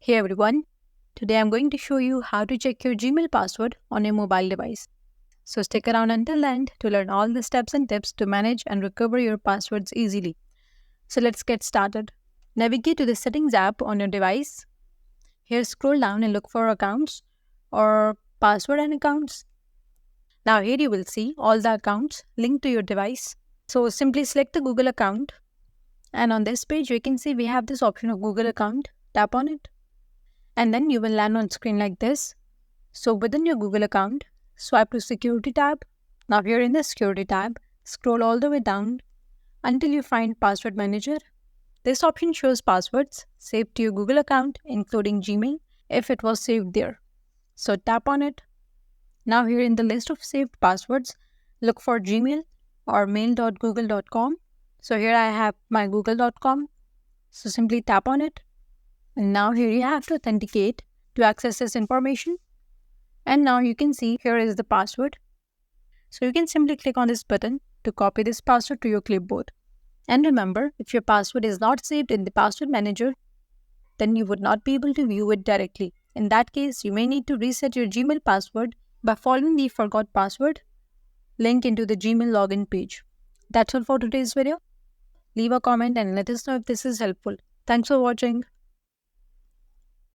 Hey everyone, today I'm going to show you how to check your Gmail password on your mobile device. So stick around until the end to learn all the steps and tips to manage and recover your passwords easily. So let's get started. Navigate to the Settings app on your device. Here scroll down and look for Accounts or Password and Accounts. Now here you will see all the accounts linked to your device. So simply select the Google account, and on this page you can see we have this option of Google account. Tap on it and then you will land on screen like this. So within your Google account, swipe to Security tab. Now here in the Security tab, scroll all the way down until you find Password Manager. This option shows passwords saved to your Google account, including Gmail, if it was saved there. So tap on it. Now here in the list of saved passwords, look for Gmail or mail.google.com. So here I have my google.com. So simply tap on it. And now here you have to authenticate to access this information. And now you can see here is the password. So you can simply click on this button to copy this password to your clipboard. And remember, if your password is not saved in the password manager, then you would not be able to view it directly. In that case, you may need to reset your Gmail password by following the forgot password link into the Gmail login page. That's all for today's video. Leave a comment and let us know if this is helpful. Thanks for watching.